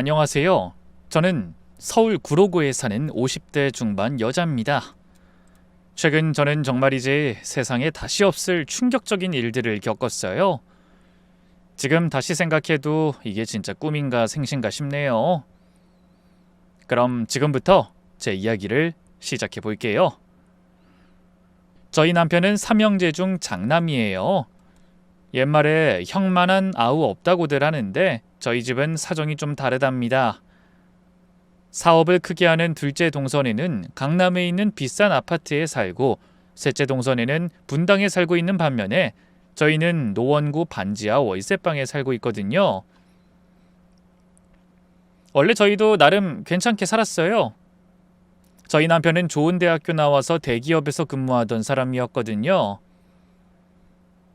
안녕하세요. 저는 서울 구로구에 사는 50대 중반 여자입니다. 최근 저는 정말이지 세상에 다시 없을 충격적인 일들을 겪었어요. 지금 다시 생각해도 이게 진짜 꿈인가 생신가 싶네요. 그럼 지금부터 제 이야기를 시작해 볼게요. 저희 남편은 삼형제 중 장남이에요. 옛말에 형만한 아우 없다고들 하는데 저희 집은 사정이 좀 다르답니다. 사업을 크게 하는 둘째 동선에는 강남에 있는 비싼 아파트에 살고, 셋째 동선에는 분당에 살고 있는 반면에 저희는 노원구 반지하 월세방에 살고 있거든요. 원래 저희도 나름 괜찮게 살았어요. 저희 남편은 좋은 대학교 나와서 대기업에서 근무하던 사람이었거든요.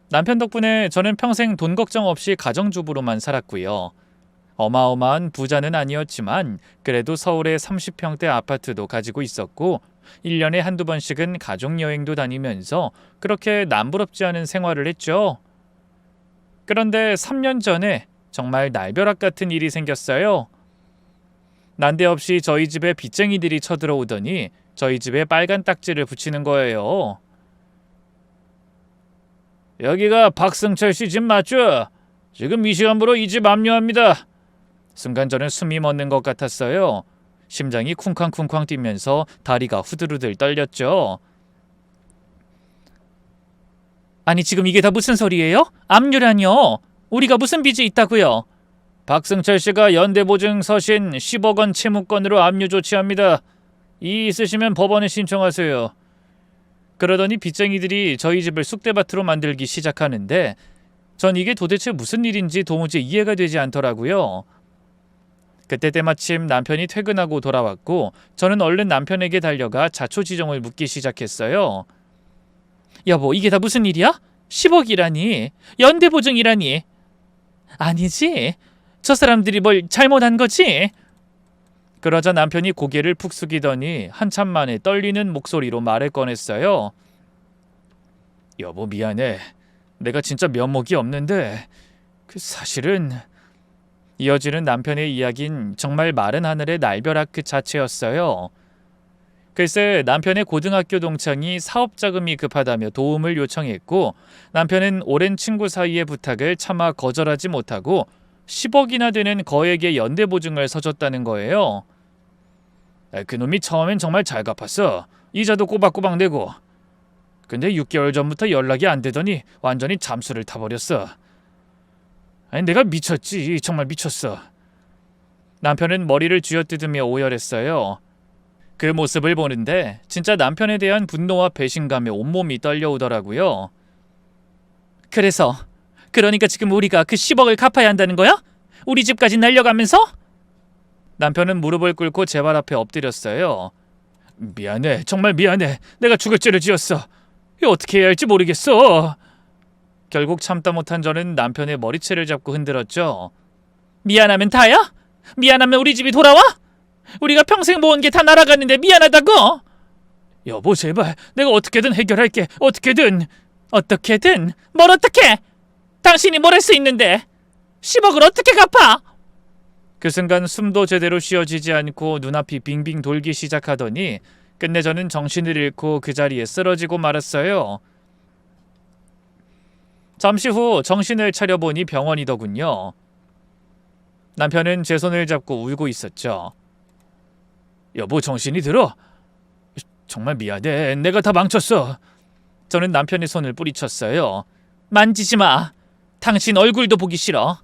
남편 덕분에 저는 평생 돈 걱정 없이 가정주부로만 살았고요. 어마어마한 부자는 아니었지만 그래도 서울에 30평대 아파트도 가지고 있었고 1년에 한두 번씩은 가족여행도 다니면서 그렇게 남부럽지 않은 생활을 했죠. 그런데 3년 전에 정말 날벼락 같은 일이 생겼어요. 난데없이 저희 집에 빚쟁이들이 쳐들어오더니 저희 집에 빨간 딱지를 붙이는 거예요. 여기가 박승철 씨 집 맞죠? 지금 이 시간부로 이 집 압류합니다. 순간 저는 숨이 멎는 것 같았어요. 심장이 쿵쾅쿵쾅 뛰면서 다리가 후들후들 떨렸죠. 아니 지금 이게 다 무슨 소리예요? 압류라뇨? 우리가 무슨 빚이 있다고요? 박승철 씨가 연대보증 서신 10억 원 채무권으로 압류 조치합니다. 이의 있으시면 법원에 신청하세요. 그러더니 빚쟁이들이 저희 집을 쑥대밭으로 만들기 시작하는데 전 이게 도대체 무슨 일인지 도무지 이해가 되지 않더라고요. 그때 때마침 남편이 퇴근하고 돌아왔고 저는 얼른 남편에게 달려가 자초지종을 묻기 시작했어요. 여보, 이게 다 무슨 일이야? 10억이라니? 연대보증이라니? 아니지? 저 사람들이 뭘 잘못한 거지? 그러자 남편이 고개를 푹 숙이더니 한참 만에 떨리는 목소리로 말을 꺼냈어요. 여보, 미안해. 내가 진짜 면목이 없는데 사실은... 이어지는 남편의 이야기는 정말 마른 하늘의 날벼락 그 자체였어요. 글쎄, 남편의 고등학교 동창이 사업 자금이 급하다며 도움을 요청했고 남편은 오랜 친구 사이의 부탁을 차마 거절하지 못하고 10억이나 되는 거액의 연대보증을 서줬다는 거예요. 그놈이 처음엔 정말 잘 갚았어. 이자도 꼬박꼬박 내고. 근데 6개월 전부터 연락이 안 되더니 완전히 잠수를 타버렸어. 아니, 내가 미쳤지. 정말 미쳤어. 남편은 머리를 쥐어뜯으며 오열했어요. 그 모습을 보는데 진짜 남편에 대한 분노와 배신감에 온몸이 떨려오더라고요. 그러니까 지금 우리가 그 10억을 갚아야 한다는 거야? 우리 집까지 날려가면서? 남편은 무릎을 꿇고 제 발 앞에 엎드렸어요. 미안해. 정말 미안해. 내가 죽을 죄를 지었어. 어떻게 해야 할지 모르겠어. 결국 참다 못한 저는 남편의 머리채를 잡고 흔들었죠. 미안하면 다야? 미안하면 우리 집이 돌아와? 우리가 평생 모은 게 다 날아갔는데 미안하다고? 여보, 제발. 내가 어떻게든 해결할게. 어떻게든. 어떻게든? 뭘 어떻게? 당신이 뭘 할 수 있는데? 10억을 어떻게 갚아? 그 순간 숨도 제대로 쉬어지지 않고 눈앞이 빙빙 돌기 시작하더니 끝내 저는 정신을 잃고 그 자리에 쓰러지고 말았어요. 잠시 후 정신을 차려보니 병원이더군요. 남편은 제 손을 잡고 울고 있었죠. 여보, 정신이 들어? 정말 미안해. 내가 다 망쳤어. 저는 남편의 손을 뿌리쳤어요. 만지지 마. 당신 얼굴도 보기 싫어.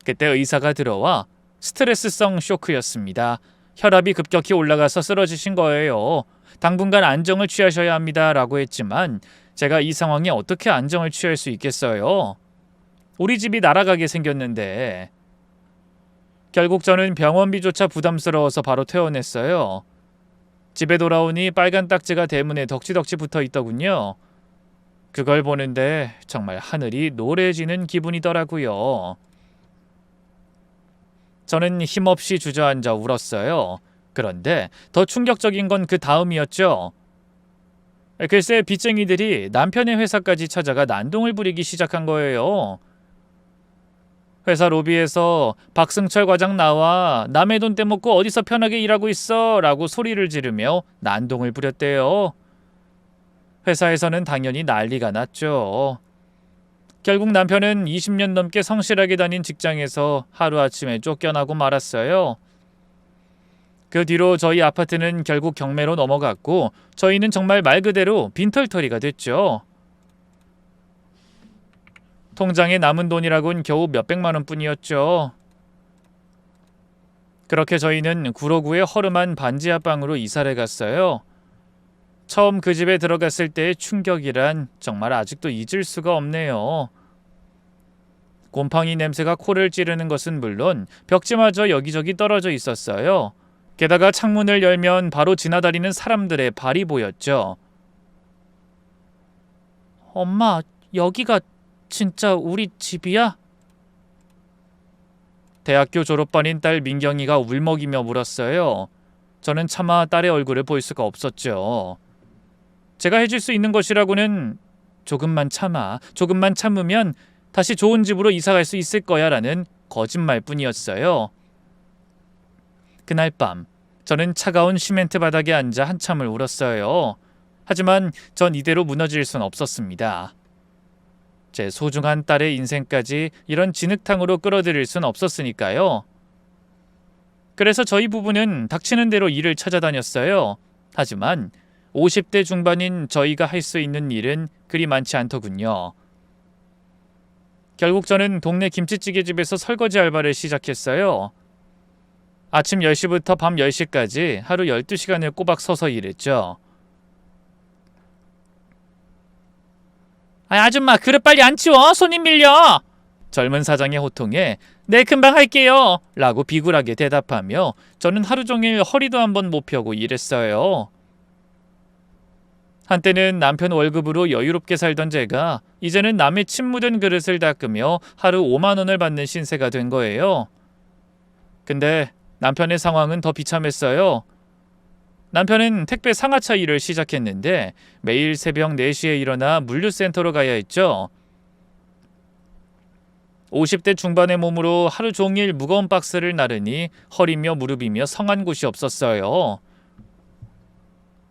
그때 의사가 들어와 스트레스성 쇼크였습니다. 혈압이 급격히 올라가서 쓰러지신 거예요. 당분간 안정을 취하셔야 합니다. 라고 했지만 제가 이 상황에 어떻게 안정을 취할 수 있겠어요? 우리 집이 날아가게 생겼는데. 결국 저는 병원비조차 부담스러워서 바로 퇴원했어요. 집에 돌아오니 빨간 딱지가 대문에 덕지덕지 붙어 있더군요. 그걸 보는데 정말 하늘이 노래지는 기분이더라고요. 저는 힘없이 주저앉아 울었어요. 그런데 더 충격적인 건 그 다음이었죠. 글쎄, 빚쟁이들이 남편의 회사까지 찾아가 난동을 부리기 시작한 거예요. 회사 로비에서 박승철 과장 나와 남의 돈 떼먹고 어디서 편하게 일하고 있어 라고 소리를 지르며 난동을 부렸대요. 회사에서는 당연히 난리가 났죠. 결국 남편은 20년 넘게 성실하게 다닌 직장에서 하루아침에 쫓겨나고 말았어요. 그 뒤로 저희 아파트는 결국 경매로 넘어갔고 저희는 정말 말 그대로 빈털터리가 됐죠. 통장에 남은 돈이라곤 겨우 몇백만 원뿐이었죠. 그렇게 저희는 구로구의 허름한 반지 하방으로 이사를 갔어요. 처음 그 집에 들어갔을 때의 충격이란 정말 아직도 잊을 수가 없네요. 곰팡이 냄새가 코를 찌르는 것은 물론 벽지마저 여기저기 떨어져 있었어요. 게다가 창문을 열면 바로 지나다니는 사람들의 발이 보였죠. 엄마, 여기가 진짜 우리 집이야? 대학교 졸업반인 딸 민경이가 울먹이며 물었어요. 저는 차마 딸의 얼굴을 볼 수가 없었죠. 제가 해줄 수 있는 것이라고는 조금만 참으면 다시 좋은 집으로 이사갈 수 있을 거야 라는 거짓말뿐이었어요. 그날 밤 저는 차가운 시멘트 바닥에 앉아 한참을 울었어요. 하지만 전 이대로 무너질 순 없었습니다. 제 소중한 딸의 인생까지 이런 진흙탕으로 끌어들일 순 없었으니까요. 그래서 저희 부부는 닥치는 대로 일을 찾아다녔어요. 하지만 50대 중반인 저희가 할 수 있는 일은 그리 많지 않더군요. 결국 저는 동네 김치찌개집에서 설거지 알바를 시작했어요. 아침 10시부터 밤 10시까지 하루 12시간을 꼬박 서서 일했죠. 아줌마, 그릇 빨리 안 치워. 손님 밀려. 젊은 사장의 호통에 네, 금방 할게요 라고 비굴하게 대답하며 저는 하루 종일 허리도 한번 못 펴고 일했어요. 한때는 남편 월급으로 여유롭게 살던 제가 이제는 남의 침 묻은 그릇을 닦으며 하루 5만 원을 받는 신세가 된 거예요. 근데 남편의 상황은 더 비참했어요. 남편은 택배 상하차 일을 시작했는데 매일 새벽 4시에 일어나 물류센터로 가야 했죠. 50대 중반의 몸으로 하루 종일 무거운 박스를 나르니 허리며 무릎이며 성한 곳이 없었어요.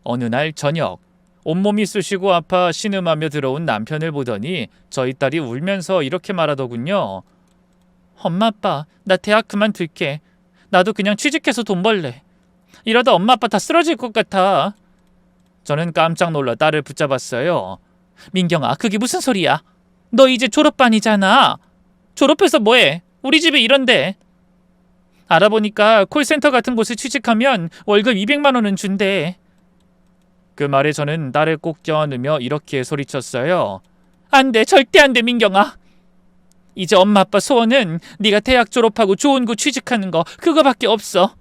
어느 날 저녁 온몸이 쑤시고 아파 신음하며 들어온 남편을 보더니 저희 딸이 울면서 이렇게 말하더군요. 엄마 아빠, 나 대학 그만둘게. 나도 그냥 취직해서 돈 벌래. 이러다 엄마 아빠 다 쓰러질 것 같아. 저는 깜짝 놀라 딸을 붙잡았어요. 민경아, 그게 무슨 소리야? 너 이제 졸업반이잖아. 졸업해서 뭐해? 우리 집에 이런데. 알아보니까 콜센터 같은 곳에 취직하면 월급 200만 원은 준대. 그 말에 저는 딸을 꼭 껴안으며 이렇게 소리쳤어요. 안 돼, 절대 안 돼, 민경아. 이제 엄마 아빠 소원은 네가 대학 졸업하고 좋은 곳 취직하는 거, 그거밖에 없어.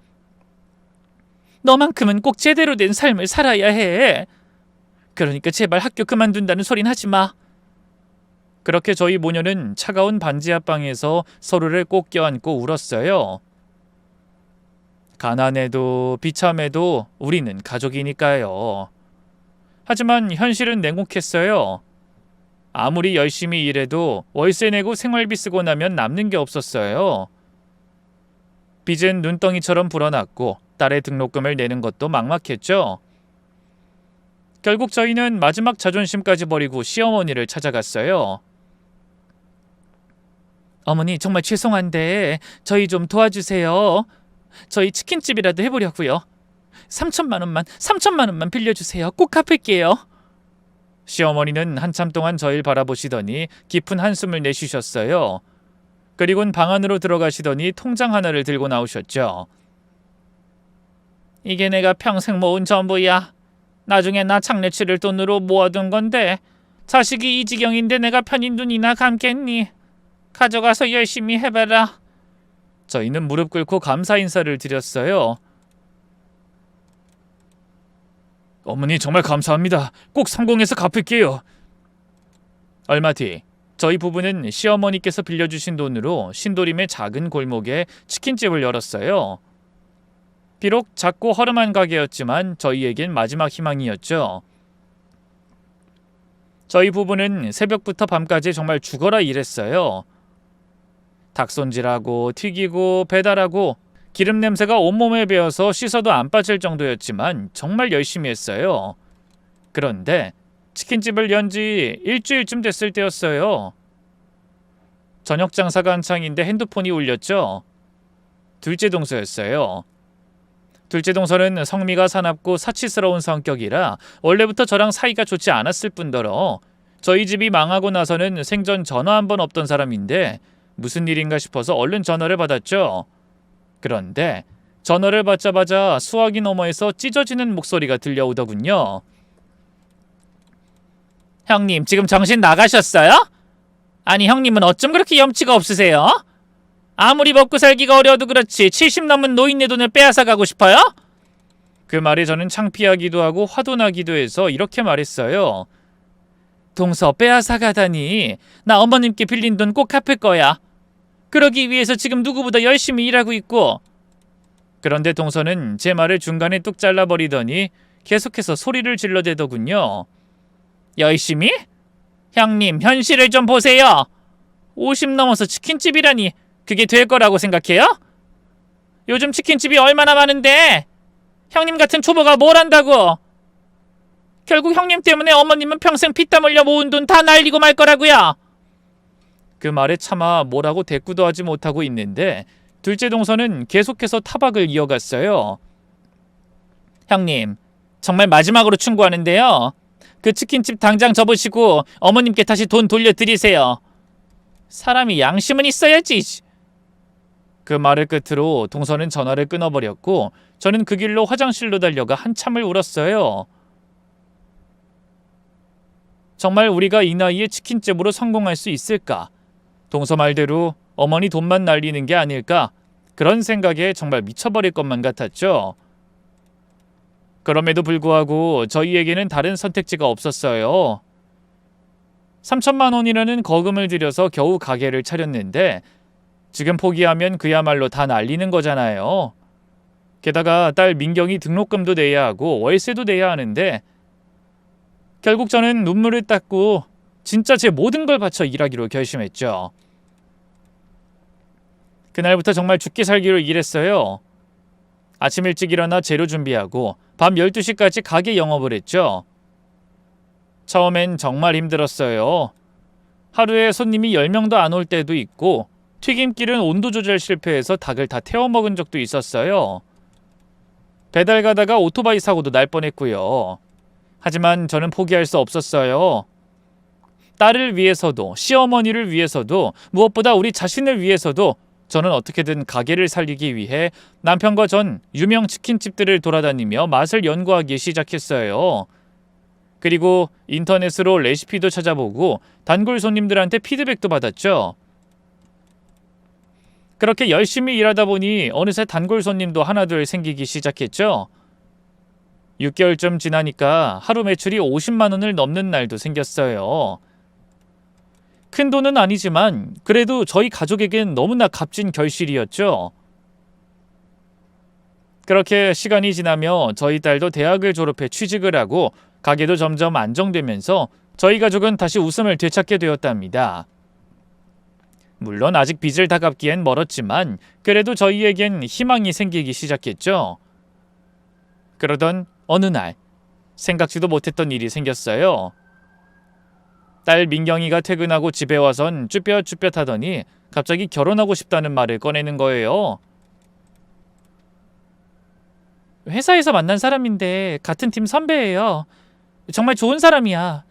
너만큼은 꼭 제대로 된 삶을 살아야 해. 그러니까 제발 학교 그만둔다는 소린 하지 마. 그렇게 저희 모녀는 차가운 반지 하방에서 서로를 꼭 껴안고 울었어요. 가난해도 비참해도 우리는 가족이니까요. 하지만 현실은 냉혹했어요. 아무리 열심히 일해도 월세 내고 생활비 쓰고 나면 남는 게 없었어요. 빚은 눈덩이처럼 불어났고 딸의 등록금을 내는 것도 막막했죠. 결국 저희는 마지막 자존심까지 버리고 시어머니를 찾아갔어요. 어머니, 정말 죄송한데 저희 좀 도와주세요. 저희 치킨집이라도 해보려고요. 3천만 원만 빌려주세요. 꼭 갚을게요. 시어머니는 한참 동안 저희를 바라보시더니 깊은 한숨을 내쉬셨어요. 그리고는 방 안으로 들어가시더니 통장 하나를 들고 나오셨죠. 이게 내가 평생 모은 전부야. 나중에 나 장례 치를 돈으로 모아둔 건데 자식이 이 지경인데 내가 편히 눈이나 감겠니? 가져가서 열심히 해봐라. 저희는 무릎 꿇고 감사 인사를 드렸어요. 어머니, 정말 감사합니다. 꼭 성공해서 갚을게요. 얼마 뒤 저희 부부는 시어머니께서 빌려주신 돈으로 신도림의 작은 골목에 치킨집을 열었어요. 비록 작고 허름한 가게였지만 저희에겐 마지막 희망이었죠. 저희 부부는 새벽부터 밤까지 정말 죽어라 일했어요. 닭 손질하고 튀기고 배달하고 기름 냄새가 온몸에 배어서 씻어도 안 빠질 정도였지만 정말 열심히 했어요. 그런데 치킨집을 연 지 일주일쯤 됐을 때였어요. 저녁 장사가 한창인데 핸드폰이 울렸죠. 둘째 동서였어요. 둘째 동서는 성미가 사납고 사치스러운 성격이라 원래부터 저랑 사이가 좋지 않았을 뿐더러 저희 집이 망하고 나서는 생전 전화 한 번 없던 사람인데 무슨 일인가 싶어서 얼른 전화를 받았죠. 그런데 전화를 받자마자 수화기 너머에서 찢어지는 목소리가 들려오더군요. 형님, 지금 정신 나가셨어요? 아니, 형님은 어쩜 그렇게 염치가 없으세요? 아무리 먹고 살기가 어려워도 그렇지 70 넘은 노인네 돈을 빼앗아 가고 싶어요? 그 말에 저는 창피하기도 하고 화도 나기도 해서 이렇게 말했어요. 동서 빼앗아 가다니. 나 어머님께 빌린 돈 꼭 갚을 거야. 그러기 위해서 지금 누구보다 열심히 일하고 있고. 그런데 동서는 제 말을 중간에 뚝 잘라버리더니 계속해서 소리를 질러대더군요. 열심히? 형님, 현실을 좀 보세요. 50 넘어서 치킨집이라니 그게 될 거라고 생각해요? 요즘 치킨집이 얼마나 많은데 형님 같은 초보가 뭘 한다고. 결국 형님 때문에 어머님은 평생 피땀 흘려 모은 돈 다 날리고 말 거라고요. 그 말에 차마 뭐라고 대꾸도 하지 못하고 있는데 둘째 동서는 계속해서 타박을 이어갔어요. 형님, 정말 마지막으로 충고하는데요. 그 치킨집 당장 접으시고 어머님께 다시 돈 돌려드리세요. 사람이 양심은 있어야지. 그 말을 끝으로 동서는 전화를 끊어버렸고 저는 그 길로 화장실로 달려가 한참을 울었어요. 정말 우리가 이 나이에 치킨집으로 성공할 수 있을까? 동서 말대로 어머니 돈만 날리는 게 아닐까? 그런 생각에 정말 미쳐버릴 것만 같았죠. 그럼에도 불구하고 저희에게는 다른 선택지가 없었어요. 3천만 원이라는 거금을 들여서 겨우 가게를 차렸는데 지금 포기하면 그야말로 다 날리는 거잖아요. 게다가 딸 민경이 등록금도 내야 하고 월세도 내야 하는데 결국 저는 눈물을 닦고 진짜 제 모든 걸 바쳐 일하기로 결심했죠. 그날부터 정말 죽기 살기로 일했어요. 아침 일찍 일어나 재료 준비하고 밤 12시까지 가게 영업을 했죠. 처음엔 정말 힘들었어요. 하루에 손님이 10명도 안 올 때도 있고 튀김길은 온도 조절 실패해서 닭을 다 태워 먹은 적도 있었어요. 배달 가다가 오토바이 사고도 날 뻔했고요. 하지만 저는 포기할 수 없었어요. 딸을 위해서도 시어머니를 위해서도 무엇보다 우리 자신을 위해서도 저는 어떻게든 가게를 살리기 위해 남편과 전 유명 치킨집들을 돌아다니며 맛을 연구하기 시작했어요. 그리고 인터넷으로 레시피도 찾아보고 단골 손님들한테 피드백도 받았죠. 그렇게 열심히 일하다 보니 어느새 단골 손님도 하나둘 생기기 시작했죠. 6개월쯤 지나니까 하루 매출이 50만 원을 넘는 날도 생겼어요. 큰 돈은 아니지만 그래도 저희 가족에겐 너무나 값진 결실이었죠. 그렇게 시간이 지나며 저희 딸도 대학을 졸업해 취직을 하고 가게도 점점 안정되면서 저희 가족은 다시 웃음을 되찾게 되었답니다. 물론 아직 빚을 다 갚기엔 멀었지만 그래도 저희에겐 희망이 생기기 시작했죠. 그러던 어느 날 생각지도 못했던 일이 생겼어요. 딸 민경이가 퇴근하고 집에 와선 쭈뼛쭈뼛 하더니 갑자기 결혼하고 싶다는 말을 꺼내는 거예요. 회사에서 만난 사람인데 같은 팀 선배예요. 정말 좋은 사람이야.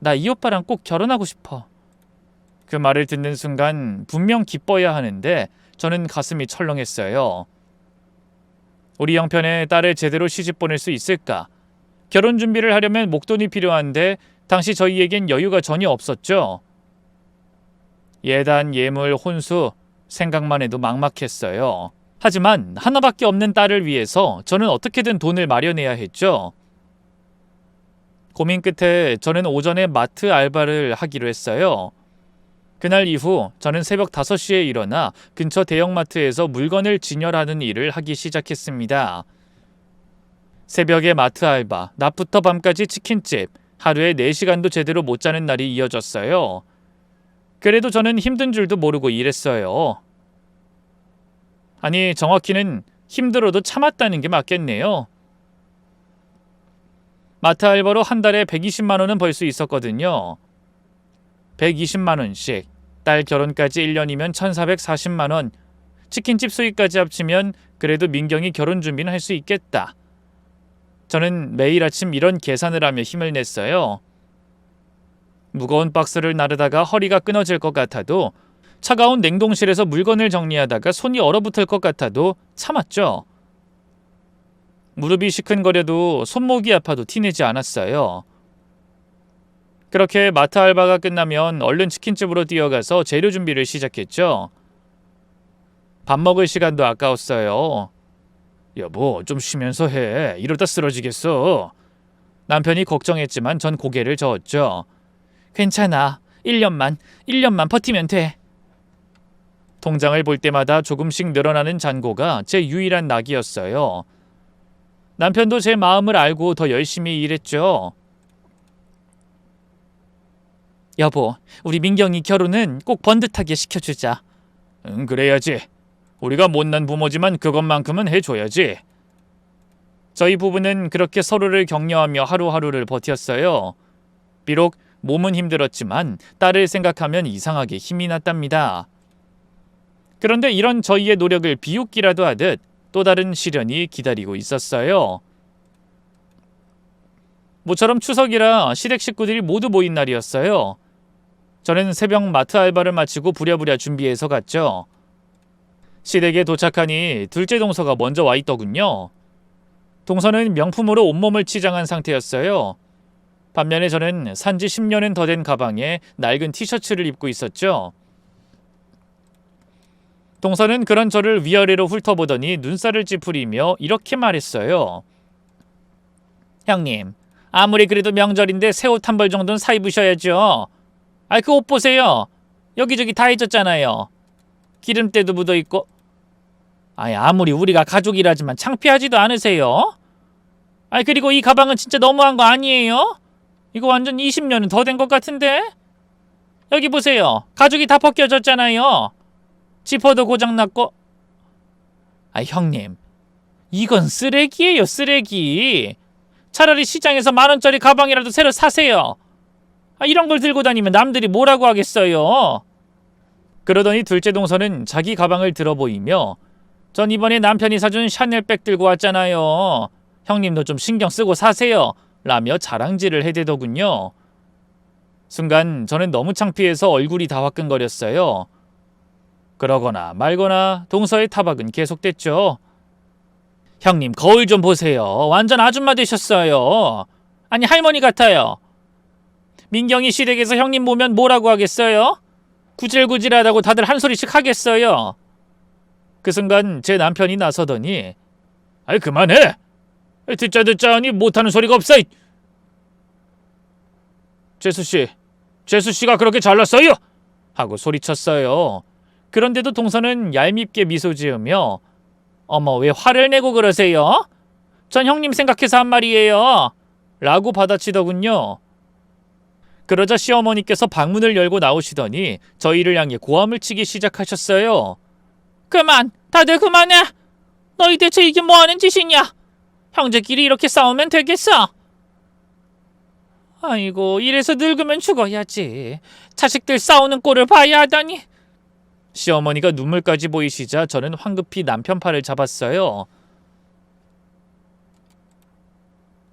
나 이 오빠랑 꼭 결혼하고 싶어. 그 말을 듣는 순간 분명 기뻐야 하는데 저는 가슴이 철렁했어요. 우리 형편에 딸을 제대로 시집 보낼 수 있을까? 결혼 준비를 하려면 목돈이 필요한데 당시 저희에겐 여유가 전혀 없었죠. 예단, 예물, 혼수 생각만 해도 막막했어요. 하지만 하나밖에 없는 딸을 위해서 저는 어떻게든 돈을 마련해야 했죠. 고민 끝에 저는 오전에 마트 알바를 하기로 했어요. 그날 이후 저는 새벽 5시에 일어나 근처 대형마트에서 물건을 진열하는 일을 하기 시작했습니다. 새벽에 마트 알바, 낮부터 밤까지 치킨집, 하루에 4시간도 제대로 못 자는 날이 이어졌어요. 그래도 저는 힘든 줄도 모르고 일했어요. 아니, 정확히는 힘들어도 참았다는 게 맞겠네요. 마트 알바로 한 달에 120만 원은 벌 수 있었거든요. 120만 원씩. 딸 결혼까지 1년이면 1,440만 원. 치킨집 수익까지 합치면 그래도 민경이 결혼 준비는 할 수 있겠다. 저는 매일 아침 이런 계산을 하며 힘을 냈어요. 무거운 박스를 나르다가 허리가 끊어질 것 같아도, 차가운 냉동실에서 물건을 정리하다가 손이 얼어붙을 것 같아도 참았죠. 무릎이 시큰거려도 손목이 아파도 티내지 않았어요. 그렇게 마트 알바가 끝나면 얼른 치킨집으로 뛰어가서 재료 준비를 시작했죠. 밥 먹을 시간도 아까웠어요. 여보, 좀 쉬면서 해. 이러다 쓰러지겠어. 남편이 걱정했지만 전 고개를 저었죠. 괜찮아. 1년만 버티면 돼. 통장을 볼 때마다 조금씩 늘어나는 잔고가 제 유일한 낙이었어요. 남편도 제 마음을 알고 더 열심히 일했죠. 여보, 우리 민경이 결혼은 꼭 번듯하게 시켜주자. 응, 그래야지. 우리가 못난 부모지만 그것만큼은 해줘야지. 저희 부부는 그렇게 서로를 격려하며 하루하루를 버텼어요. 비록 몸은 힘들었지만 딸을 생각하면 이상하게 힘이 났답니다. 그런데 이런 저희의 노력을 비웃기라도 하듯 또 다른 시련이 기다리고 있었어요. 모처럼 추석이라 시댁 식구들이 모두 모인 날이었어요. 저는 새벽 마트 알바를 마치고 부랴부랴 준비해서 갔죠. 시댁에 도착하니 둘째 동서가 먼저 와 있더군요. 동서는 명품으로 온몸을 치장한 상태였어요. 반면에 저는 산지 10년은 더 된 가방에 낡은 티셔츠를 입고 있었죠. 동서는 그런 저를 위아래로 훑어보더니 눈살을 찌푸리며 이렇게 말했어요. 형님, 아무리 그래도 명절인데 새 옷 한 벌 정도는 사 입으셔야죠. 그 옷 보세요. 여기저기 다 해졌잖아요. 기름때도 묻어있고. 아무리 우리가 가족이라지만 창피하지도 않으세요? 그리고 이 가방은 진짜 너무한 거 아니에요? 이거 완전 20년은 더 된 것 같은데? 여기 보세요. 가죽이 다 벗겨졌잖아요. 지퍼도 고장났고. 형님, 이건 쓰레기예요, 쓰레기. 차라리 시장에서 10,000원짜리 가방이라도 새로 사세요. 이런 걸 들고 다니면 남들이 뭐라고 하겠어요. 그러더니 둘째 동서는 자기 가방을 들어 보이며, 전 이번에 남편이 사준 샤넬백 들고 왔잖아요. 형님도 좀 신경 쓰고 사세요. 라며 자랑질을 해대더군요. 순간 저는 너무 창피해서 얼굴이 다 화끈거렸어요. 그러거나 말거나 동서의 타박은 계속됐죠. 형님, 거울 좀 보세요. 완전 아줌마 되셨어요. 아니, 할머니 같아요. 민경이 시댁에서 형님 보면 뭐라고 하겠어요? 구질구질하다고 다들 한 소리씩 하겠어요. 그 순간 제 남편이 나서더니 그만해. 듣자 하니 못하는 소리가 없어. 재수씨가 그렇게 잘났어요? 하고 소리쳤어요. 그런데도 동서는 얄밉게 미소 지으며 어머, 왜 화를 내고 그러세요? 전 형님 생각해서 한 말이에요. 라고 받아치더군요. 그러자 시어머니께서 방문을 열고 나오시더니 저희를 향해 고함을 치기 시작하셨어요. 그만! 다들 그만해! 너희 대체 이게 뭐하는 짓이냐? 형제끼리 이렇게 싸우면 되겠어? 아이고, 이래서 늙으면 죽어야지. 자식들 싸우는 꼴을 봐야 하다니. 시어머니가 눈물까지 보이시자 저는 황급히 남편 팔을 잡았어요.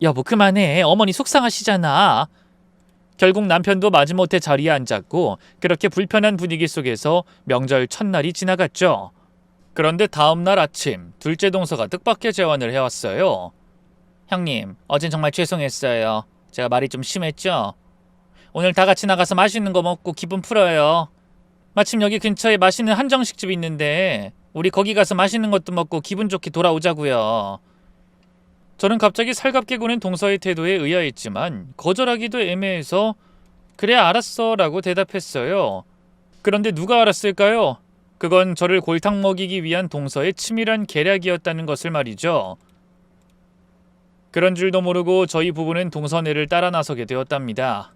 여보, 그만해. 어머니 속상하시잖아. 결국 남편도 마지못해 자리에 앉았고 그렇게 불편한 분위기 속에서 명절 첫날이 지나갔죠. 그런데 다음날 아침 둘째 동서가 뜻밖의 제안을 해왔어요. 형님, 어젠 정말 죄송했어요. 제가 말이 좀 심했죠? 오늘 다 같이 나가서 맛있는 거 먹고 기분 풀어요. 마침 여기 근처에 맛있는 한정식집이 있는데 우리 거기 가서 맛있는 것도 먹고 기분 좋게 돌아오자고요. 저는 갑자기 살갑게 구는 동서의 태도에 의아했지만 거절하기도 애매해서 그래, 알았어 라고 대답했어요. 그런데 누가 알았을까요? 그건 저를 골탕 먹이기 위한 동서의 치밀한 계략이었다는 것을 말이죠. 그런 줄도 모르고 저희 부부는 동서네를 따라 나서게 되었답니다.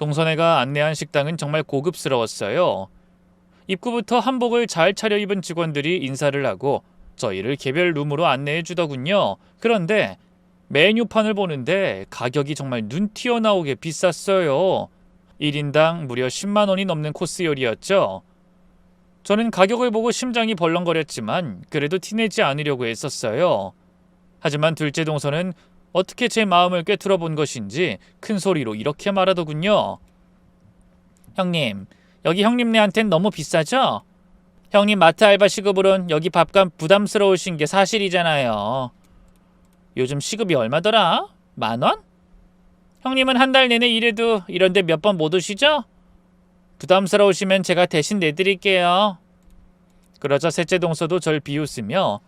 동선애가 안내한 식당은 정말 고급스러웠어요. 입구부터 한복을 잘 차려입은 직원들이 인사를 하고 저희를 개별 룸으로 안내해 주더군요. 그런데 메뉴판을 보는데 가격이 정말 눈 튀어나오게 비쌌어요. 1인당 무려 10만 원이 넘는 코스 요리였죠. 저는 가격을 보고 심장이 벌렁거렸지만 그래도 티내지 않으려고 애썼어요. 하지만 둘째 동서는 어떻게 제 마음을 꿰뚫어 본 것인지 큰 소리로 이렇게 말하더군요. 형님, 여기 형님네한텐 너무 비싸죠? 형님 마트 알바 시급으론 여기 밥값 부담스러우신 게 사실이잖아요. 요즘 시급이 얼마더라? 10,000원? 형님은 한 달 내내 일해도 이런데 몇 번 못 오시죠? 부담스러우시면 제가 대신 내드릴게요. 그러자 셋째 동서도 절 비웃으며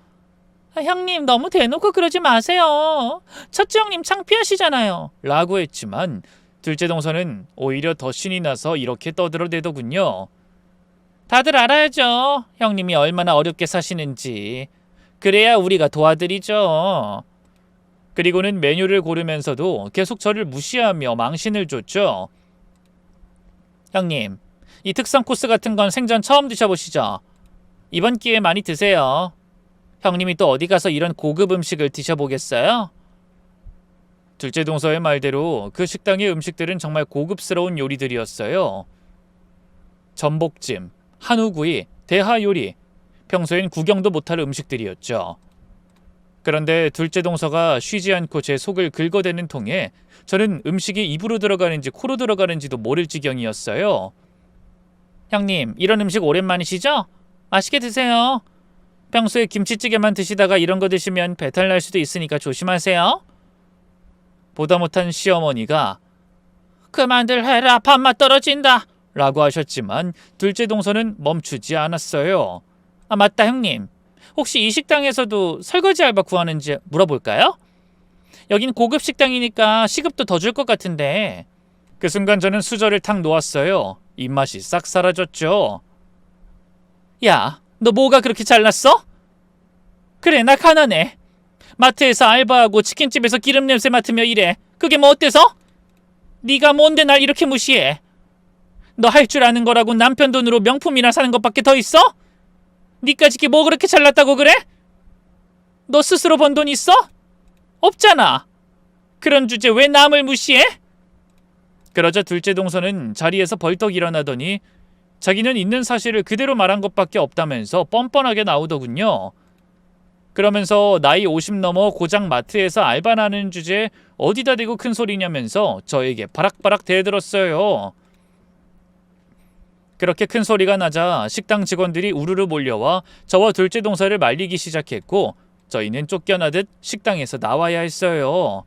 형님 너무 대놓고 그러지 마세요. 첫째 형님 창피하시잖아요. 라고 했지만 둘째 동서는 오히려 더 신이 나서 이렇게 떠들어대더군요. 다들 알아야죠. 형님이 얼마나 어렵게 사시는지. 그래야 우리가 도와드리죠. 그리고는 메뉴를 고르면서도 계속 저를 무시하며 망신을 줬죠. 형님, 이 특선 코스 같은 건 생전 처음 드셔보시죠? 이번 기회에 많이 드세요. 형님이 또 어디 가서 이런 고급 음식을 드셔보겠어요? 둘째 동서의 말대로 그 식당의 음식들은 정말 고급스러운 요리들이었어요. 전복찜, 한우구이, 대하요리, 평소엔 구경도 못할 음식들이었죠. 그런데 둘째 동서가 쉬지 않고 제 속을 긁어대는 통에 저는 음식이 입으로 들어가는지 코로 들어가는지도 모를 지경이었어요. 형님, 이런 음식 오랜만이시죠? 맛있게 드세요. 평소에 김치찌개만 드시다가 이런 거 드시면 배탈 날 수도 있으니까 조심하세요. 보다 못한 시어머니가 그만들 해라, 밥맛 떨어진다 라고 하셨지만 둘째 동서는 멈추지 않았어요. 아 맞다 형님, 혹시 이 식당에서도 설거지 알바 구하는지 물어볼까요? 여긴 고급 식당이니까 시급도 더 줄 것 같은데. 그 순간 저는 수저를 탁 놓았어요. 입맛이 싹 사라졌죠. 야, 너 뭐가 그렇게 잘났어? 그래, 나 가난해. 마트에서 알바하고 치킨집에서 기름 냄새 맡으며 일해. 그게 뭐 어때서? 네가 뭔데 날 이렇게 무시해? 너 할 줄 아는 거라고 남편 돈으로 명품이나 사는 것밖에 더 있어? 니까짓 게 뭐 그렇게 잘났다고 그래? 너 스스로 번 돈 있어? 없잖아. 그런 주제 왜 남을 무시해? 그러자 둘째 동서는 자리에서 벌떡 일어나더니 자기는 있는 사실을 그대로 말한 것밖에 없다면서 뻔뻔하게 나오더군요. 그러면서 나이 50 넘어 고작 마트에서 알바나는 주제에 어디다 대고 큰 소리냐면서 저에게 바락바락 대들었어요. 그렇게 큰 소리가 나자 식당 직원들이 우르르 몰려와 저와 둘째 동서를 말리기 시작했고 저희는 쫓겨나듯 식당에서 나와야 했어요.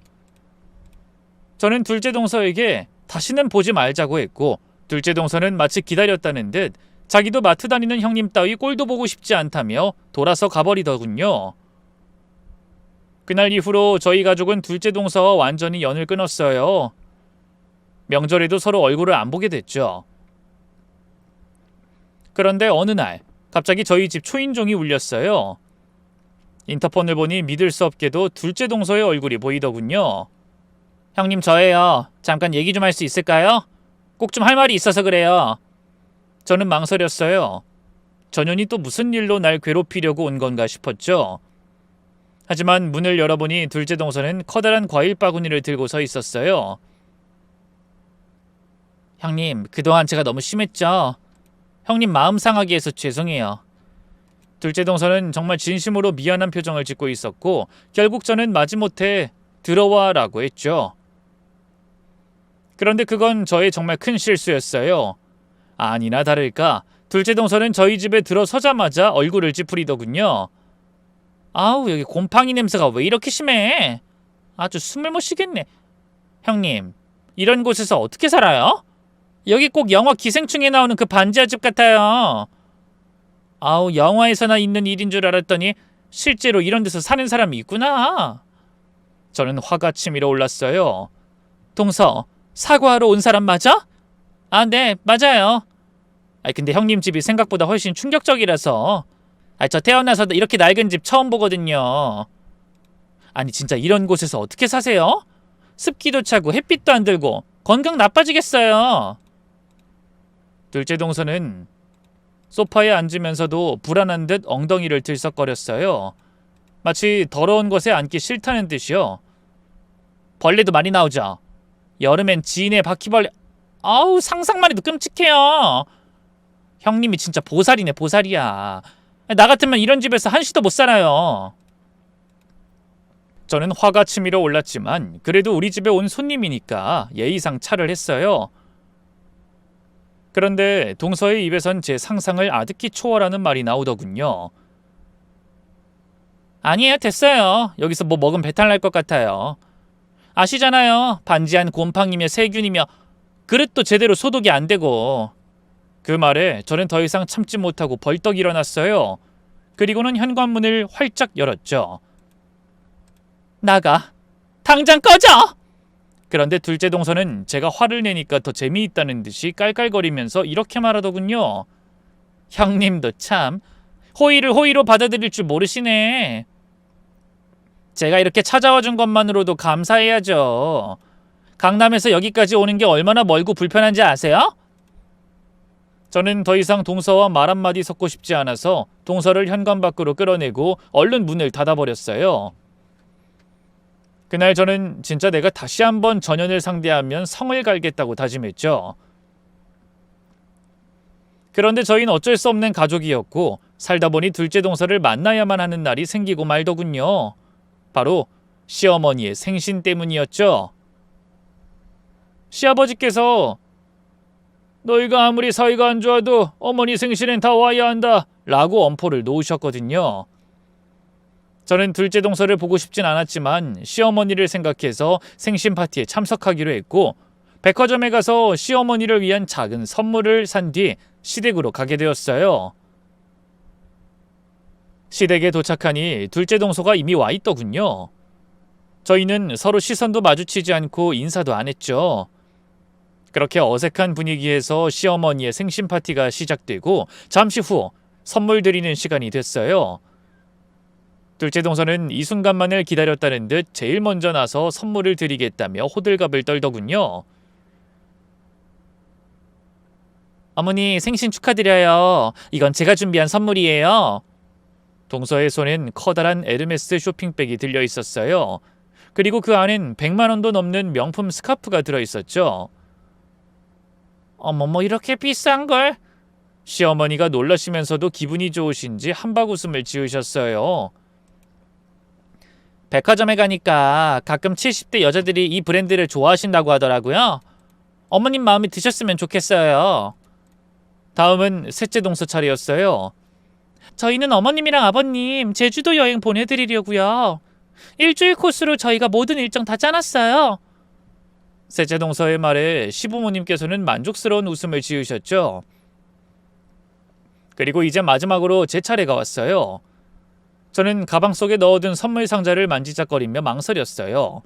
저는 둘째 동서에게 다시는 보지 말자고 했고 둘째 동서는 마치 기다렸다는 듯 자기도 마트 다니는 형님 따위 꼴도 보고 싶지 않다며 돌아서 가버리더군요. 그날 이후로 저희 가족은 둘째 동서와 완전히 연을 끊었어요. 명절에도 서로 얼굴을 안 보게 됐죠. 그런데 어느 날 갑자기 저희 집 초인종이 울렸어요. 인터폰을 보니 믿을 수 없게도 둘째 동서의 얼굴이 보이더군요. 형님 저예요. 잠깐 얘기 좀 할 수 있을까요? 꼭 좀 할 말이 있어서 그래요. 저는 망설였어요. 전현이 또 무슨 일로 날 괴롭히려고 온 건가 싶었죠. 하지만 문을 열어보니 둘째 동서는 커다란 과일 바구니를 들고 서 있었어요. 형님, 그동안 제가 너무 심했죠? 형님 마음 상하게 해서 죄송해요. 둘째 동서는 정말 진심으로 미안한 표정을 짓고 있었고 결국 저는 마지못해 들어와 라고 했죠. 그런데 그건 저의 정말 큰 실수였어요. 아니나 다를까 둘째 동서는 저희 집에 들어서자마자 얼굴을 찌푸리더군요. 아우 여기 곰팡이 냄새가 왜 이렇게 심해? 아주 숨을 못 쉬겠네. 형님 이런 곳에서 어떻게 살아요? 여기 꼭 영화 기생충에 나오는 그 반지하 집 같아요. 아우 영화에서나 있는 일인 줄 알았더니 실제로 이런 데서 사는 사람이 있구나. 저는 화가 치밀어 올랐어요. 동서 사과하러 온 사람 맞아? 아 네 맞아요. 근데 형님 집이 생각보다 훨씬 충격적이라서. 저 태어나서 이렇게 낡은 집 처음 보거든요. 아니 진짜 이런 곳에서 어떻게 사세요? 습기도 차고 햇빛도 안 들고 건강 나빠지겠어요. 둘째 동서는 소파에 앉으면서도 불안한 듯 엉덩이를 들썩거렸어요. 마치 더러운 곳에 앉기 싫다는 듯이요. 벌레도 많이 나오죠. 여름엔 지인의 바퀴벌레. 아우, 상상만 해도 끔찍해요. 형님이 진짜 보살이네, 보살이야. 나 같으면 이런 집에서 한시도 못 살아요. 저는 화가 치밀어 올랐지만 그래도 우리 집에 온 손님이니까 예의상 차를 했어요. 그런데 동서의 입에선 제 상상을 아득히 초월하는 말이 나오더군요. 아니에요, 됐어요. 여기서 뭐 먹으면 배탈 날 것 같아요. 아시잖아요. 반지한 곰팡이며 세균이며 그릇도 제대로 소독이 안 되고. 그 말에 저는 더 이상 참지 못하고 벌떡 일어났어요. 그리고는 현관문을 활짝 열었죠. 나가. 당장 꺼져! 그런데 둘째 동서는 제가 화를 내니까 더 재미있다는 듯이 깔깔거리면서 이렇게 말하더군요. 형님도 참 호의를 호의로 받아들일 줄 모르시네. 제가 이렇게 찾아와 준 것만으로도 감사해야죠. 강남에서 여기까지 오는 게 얼마나 멀고 불편한지 아세요? 저는 더 이상 동서와 말 한마디 섞고 싶지 않아서 동서를 현관 밖으로 끌어내고 얼른 문을 닫아버렸어요. 그날 저는 진짜 내가 다시 한번 전현을 상대하면 성을 갈겠다고 다짐했죠. 그런데 저희는 어쩔 수 없는 가족이었고 살다 보니 둘째 동서를 만나야만 하는 날이 생기고 말더군요. 바로 시어머니의 생신 때문이었죠. 시아버지께서 너희가 아무리 사이가 안 좋아도 어머니 생신엔 다 와야 한다 라고 엄포를 놓으셨거든요. 저는 둘째 동서를 보고 싶진 않았지만 시어머니를 생각해서 생신 파티에 참석하기로 했고 백화점에 가서 시어머니를 위한 작은 선물을 산 뒤 시댁으로 가게 되었어요. 시댁에 도착하니 둘째 동서가 이미 와 있더군요. 저희는 서로 시선도 마주치지 않고 인사도 안 했죠. 그렇게 어색한 분위기에서 시어머니의 생신 파티가 시작되고 잠시 후 선물 드리는 시간이 됐어요. 둘째 동서는 이 순간만을 기다렸다는 듯 제일 먼저 나서 선물을 드리겠다며 호들갑을 떨더군요. 어머니 생신 축하드려요. 이건 제가 준비한 선물이에요. 동서의 손엔 커다란 에르메스 쇼핑백이 들려 있었어요. 그리고 그 안엔 100만 원도 넘는 명품 스카프가 들어있었죠. 어머머, 이렇게 비싼 걸? 시어머니가 놀라시면서도 기분이 좋으신지 한박 웃음을 지으셨어요. 백화점에 가니까 가끔 70대 여자들이 이 브랜드를 좋아하신다고 하더라고요. 어머님 마음에 드셨으면 좋겠어요. 다음은 셋째 동서 차례였어요. 저희는 어머님이랑 아버님 제주도 여행 보내드리려고요. 일주일 코스로 저희가 모든 일정 다 짜놨어요. 셋째 동서의 말에 시부모님께서는 만족스러운 웃음을 지으셨죠. 그리고 이제 마지막으로 제 차례가 왔어요. 저는 가방 속에 넣어둔 선물 상자를 만지작거리며 망설였어요.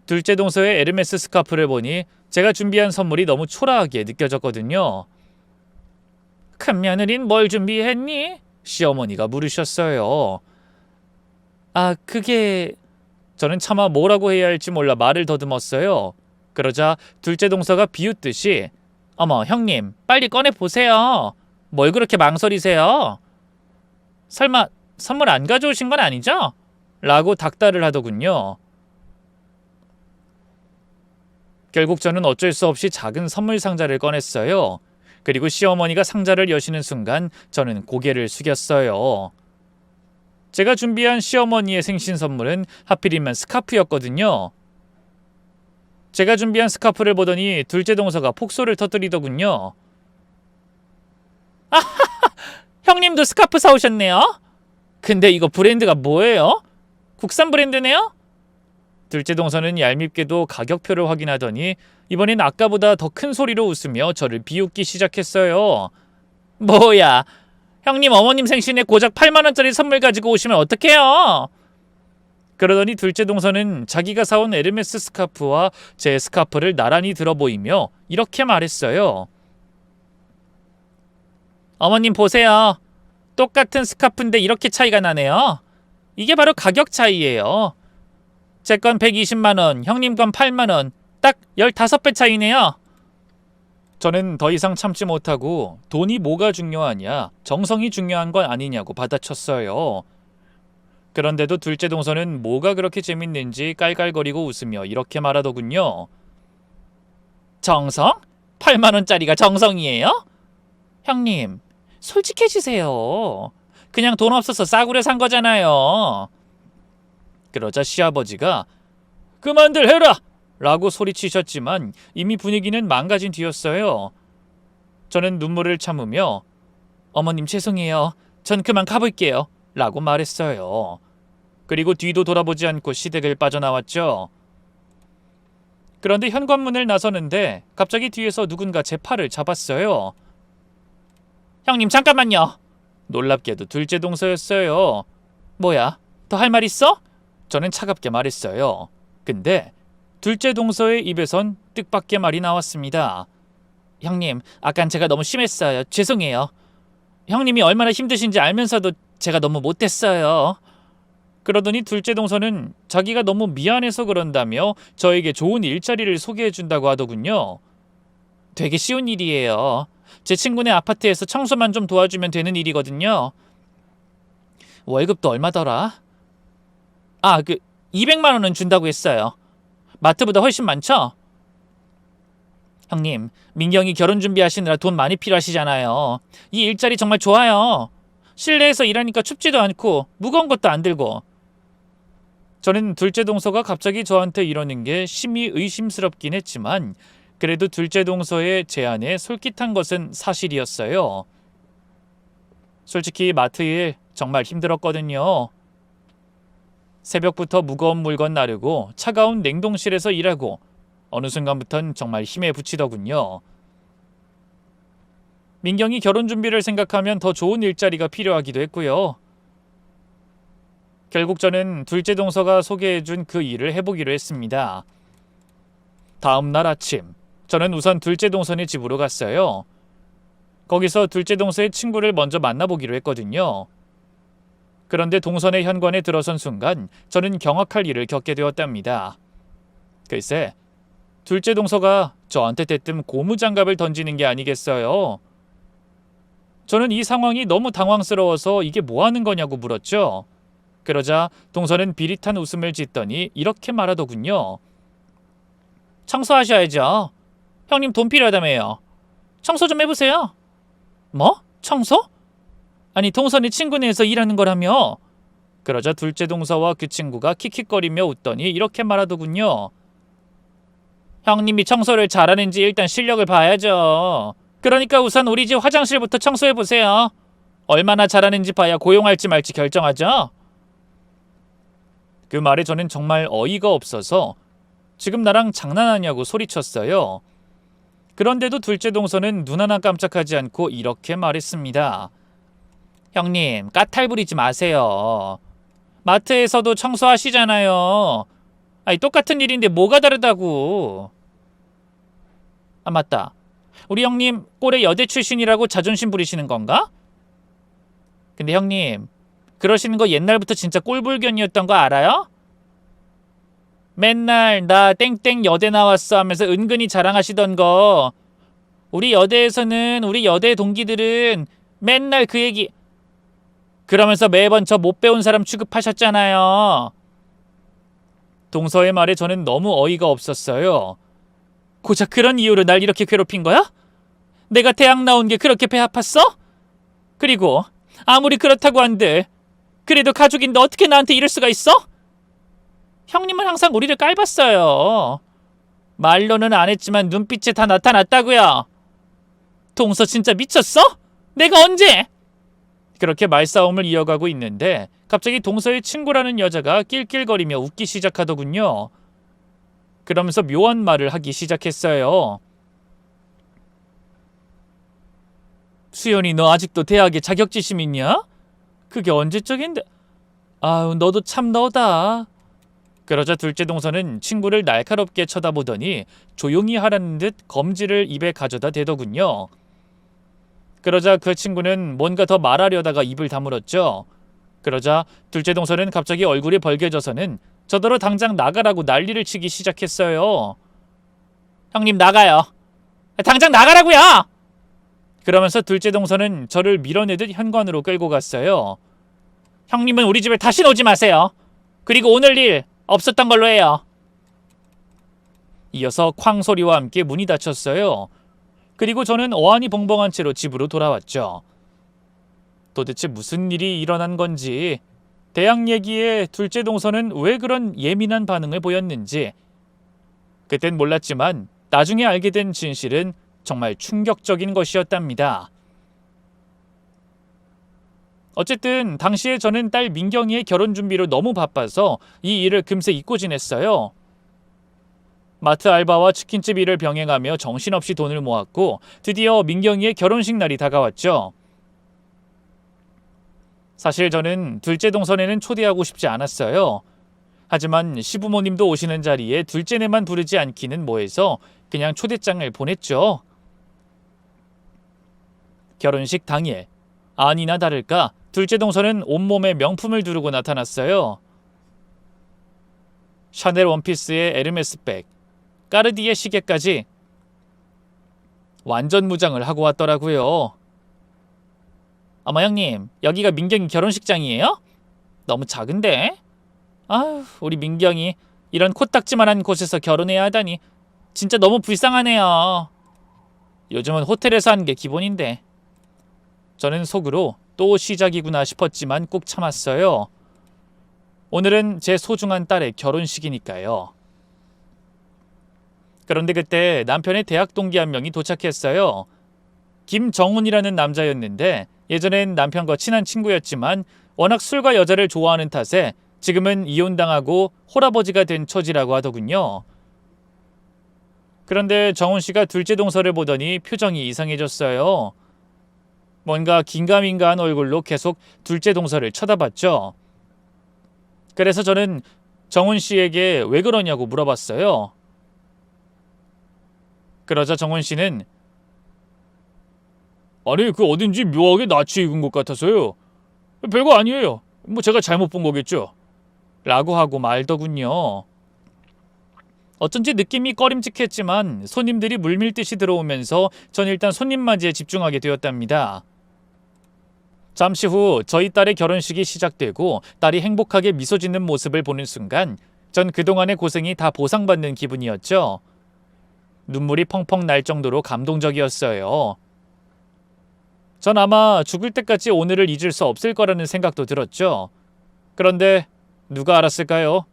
둘째 동서의 에르메스 스카프를 보니 제가 준비한 선물이 너무 초라하게 느껴졌거든요. 큰 며느린 뭘 준비했니? 시어머니가 물으셨어요. 그게... 저는 차마 뭐라고 해야 할지 몰라 말을 더듬었어요. 그러자 둘째 동서가 비웃듯이 어머, 형님 빨리 꺼내보세요. 뭘 그렇게 망설이세요? 설마 선물 안 가져오신 건 아니죠? 라고 닥달을 하더군요. 결국 저는 어쩔 수 없이 작은 선물 상자를 꺼냈어요. 그리고 시어머니가 상자를 여시는 순간 저는 고개를 숙였어요. 제가 준비한 시어머니의 생신 선물은 하필이면 스카프였거든요. 제가 준비한 스카프를 보더니 둘째 동서가 폭소를 터뜨리더군요. 형님도 스카프 사오셨네요? 근데 이거 브랜드가 뭐예요? 국산 브랜드네요? 둘째 동서는 얄밉게도 가격표를 확인하더니 이번엔 아까보다 더 큰 소리로 웃으며 저를 비웃기 시작했어요. 뭐야, 형님 어머님 생신에 고작 8만 원짜리 선물 가지고 오시면 어떡해요? 그러더니 둘째 동서는 자기가 사온 에르메스 스카프와 제 스카프를 나란히 들어 보이며 이렇게 말했어요. 어머님 보세요. 똑같은 스카프인데 이렇게 차이가 나네요. 이게 바로 가격 차이예요. 제 건 120만 원, 형님 건 8만 원. 딱 15배 차이네요. 저는 더 이상 참지 못하고 돈이 뭐가 중요하냐, 정성이 중요한 건 아니냐고 받아쳤어요. 그런데도 둘째 동서는 뭐가 그렇게 재밌는지 깔깔거리고 웃으며 이렇게 말하더군요. 정성? 8만 원짜리가 정성이에요? 형님, 솔직해지세요. 그냥 돈 없어서 싸구려 산 거잖아요. 그러자 시아버지가 그만들 해라! 라고 소리치셨지만 이미 분위기는 망가진 뒤였어요. 저는 눈물을 참으며 어머님 죄송해요. 전 그만 가볼게요. 라고 말했어요. 그리고 뒤도 돌아보지 않고 시댁을 빠져나왔죠. 그런데 현관문을 나서는데 갑자기 뒤에서 누군가 제 팔을 잡았어요. 형님 잠깐만요. 놀랍게도 둘째 동서였어요. 뭐야? 더 할 말 있어? 저는 차갑게 말했어요. 근데 둘째 동서의 입에선 뜻밖의 말이 나왔습니다. 형님, 아깐 제가 너무 심했어요. 죄송해요. 형님이 얼마나 힘드신지 알면서도 제가 너무 못했어요. 그러더니 둘째 동서는 자기가 너무 미안해서 그런다며 저에게 좋은 일자리를 소개해준다고 하더군요. 되게 쉬운 일이에요. 제 친구네 아파트에서 청소만 좀 도와주면 되는 일이거든요. 월급도 얼마더라? 200만 원은 준다고 했어요. 마트보다 훨씬 많죠? 형님, 민경이 결혼 준비하시느라 돈 많이 필요하시잖아요. 이 일자리 정말 좋아요. 실내에서 일하니까 춥지도 않고 무거운 것도 안 들고. 저는 둘째 동서가 갑자기 저한테 이러는 게 심히 의심스럽긴 했지만 그래도 둘째 동서의 제안에 솔깃한 것은 사실이었어요. 솔직히 마트 일 정말 힘들었거든요. 새벽부터 무거운 물건 나르고 차가운 냉동실에서 일하고 어느 순간부턴 정말 힘에 부치더군요. 민경이 결혼 준비를 생각하면 더 좋은 일자리가 필요하기도 했고요. 결국 저는 둘째 동서가 소개해준 그 일을 해보기로 했습니다. 다음 날 아침, 저는 우선 둘째 동서네 집으로 갔어요. 거기서 둘째 동서의 친구를 먼저 만나보기로 했거든요. 그런데 동선의 현관에 들어선 순간 저는 경악할 일을 겪게 되었답니다. 글쎄, 둘째 동서가 저한테 대뜸 고무장갑을 던지는 게 아니겠어요. 저는 이 상황이 너무 당황스러워서 이게 뭐 하는 거냐고 물었죠. 그러자 동서는 비릿한 웃음을 짓더니 이렇게 말하더군요. 청소하셔야죠. 형님 돈 필요하다며요. 청소 좀 해보세요. 뭐? 청소? 아니 동선이 친구네에서 일하는 거라며. 그러자 둘째 동서와 그 친구가 킥킥거리며 웃더니 이렇게 말하더군요. 형님이 청소를 잘하는지 일단 실력을 봐야죠. 그러니까 우선 우리 집 화장실부터 청소해보세요. 얼마나 잘하는지 봐야 고용할지 말지 결정하죠. 그 말에 저는 정말 어이가 없어서 지금 나랑 장난하냐고 소리쳤어요. 그런데도 둘째 동서는 눈 하나 깜짝하지 않고 이렇게 말했습니다. 형님, 까탈 부리지 마세요. 마트에서도 청소하시잖아요. 아니, 똑같은 일인데 뭐가 다르다고. 아, 맞다. 우리 형님 꼴의 여대 출신이라고 자존심 부리시는 건가? 근데 형님, 그러시는 거 옛날부터 진짜 꼴불견이었던 거 알아요? 맨날 나 땡땡 여대 나왔어 하면서 은근히 자랑하시던 거. 우리 여대에서는 우리 여대 동기들은 맨날 그 얘기 그러면서 매번 저 못 배운 사람 취급하셨잖아요. 동서의 말에 저는 너무 어이가 없었어요. 고작 그런 이유로 날 이렇게 괴롭힌 거야? 내가 대학 나온 게 그렇게 배 아팠어? 그리고 아무리 그렇다고 한들 그래도 가족인데 어떻게 나한테 이럴 수가 있어? 형님은 항상 우리를 깔봤어요. 말로는 안 했지만 눈빛에 다 나타났다고요. 동서 진짜 미쳤어? 내가 언제? 그렇게 말싸움을 이어가고 있는데 갑자기 동서의 친구라는 여자가 낄낄거리며 웃기 시작하더군요. 그러면서 묘한 말을 하기 시작했어요. 수연이 너 아직도 대학에 자격지심 있냐? 그게 언제적인데? 아유 너도 참 너다. 그러자 둘째 동서는 친구를 날카롭게 쳐다보더니 조용히 하라는 듯 검지를 입에 가져다 대더군요. 그러자 그 친구는 뭔가 더 말하려다가 입을 다물었죠. 그러자 둘째 동서는 갑자기 얼굴이 벌개져서는 저더러 당장 나가라고 난리를 치기 시작했어요. 형님 나가요. 당장 나가라고요! 그러면서 둘째 동서는 저를 밀어내듯 현관으로 끌고 갔어요. 형님은 우리 집에 다시 오지 마세요. 그리고 오늘 일 없었던 걸로 해요. 이어서 쾅 소리와 함께 문이 닫혔어요. 그리고 저는 어안이 벙벙한 채로 집으로 돌아왔죠. 도대체 무슨 일이 일어난 건지, 대학 얘기에 둘째 동서는 왜 그런 예민한 반응을 보였는지, 그땐 몰랐지만 나중에 알게 된 진실은 정말 충격적인 것이었답니다. 어쨌든 당시에 저는 딸 민경이의 결혼 준비로 너무 바빠서 이 일을 금세 잊고 지냈어요. 마트 알바와 치킨집 일을 병행하며 정신없이 돈을 모았고 드디어 민경이의 결혼식 날이 다가왔죠. 사실 저는 둘째 동선에는 초대하고 싶지 않았어요. 하지만 시부모님도 오시는 자리에 둘째네만 부르지 않기는 뭐해서 그냥 초대장을 보냈죠. 결혼식 당일, 아니나 다를까 둘째 동서는 온몸에 명품을 두르고 나타났어요. 샤넬 원피스에 에르메스 백, 까르디에 시계까지 완전 무장을 하고 왔더라고요. 어머 형님, 여기가 민경이 결혼식장이에요? 너무 작은데? 아휴, 우리 민경이 이런 코딱지만한 곳에서 결혼해야 하다니 진짜 너무 불쌍하네요. 요즘은 호텔에서 하는 게 기본인데. 저는 속으로 또 시작이구나 싶었지만 꾹 참았어요. 오늘은 제 소중한 딸의 결혼식이니까요. 그런데 그때 남편의 대학 동기 한 명이 도착했어요. 김정훈이라는 남자였는데 예전엔 남편과 친한 친구였지만 워낙 술과 여자를 좋아하는 탓에 지금은 이혼당하고 홀아버지가 된 처지라고 하더군요. 그런데 정훈 씨가 둘째 동서를 보더니 표정이 이상해졌어요. 뭔가 긴가민가한 얼굴로 계속 둘째 동서를 쳐다봤죠. 그래서 저는 정훈 씨에게 왜 그러냐고 물어봤어요. 그러자 정훈 씨는 아니 그 어딘지 묘하게 낯이 익은 것 같아서요. 별거 아니에요. 뭐 제가 잘못 본 거겠죠. 라고 하고 말더군요. 어쩐지 느낌이 꺼림직했지만 손님들이 물밀듯이 들어오면서 전 일단 손님 맞이에 집중하게 되었답니다. 잠시 후 저희 딸의 결혼식이 시작되고 딸이 행복하게 미소 짓는 모습을 보는 순간 전 그동안의 고생이 다 보상받는 기분이었죠. 눈물이 펑펑 날 정도로 감동적이었어요. 전 아마 죽을 때까지 오늘을 잊을 수 없을 거라는 생각도 들었죠. 그런데 누가 알았을까요?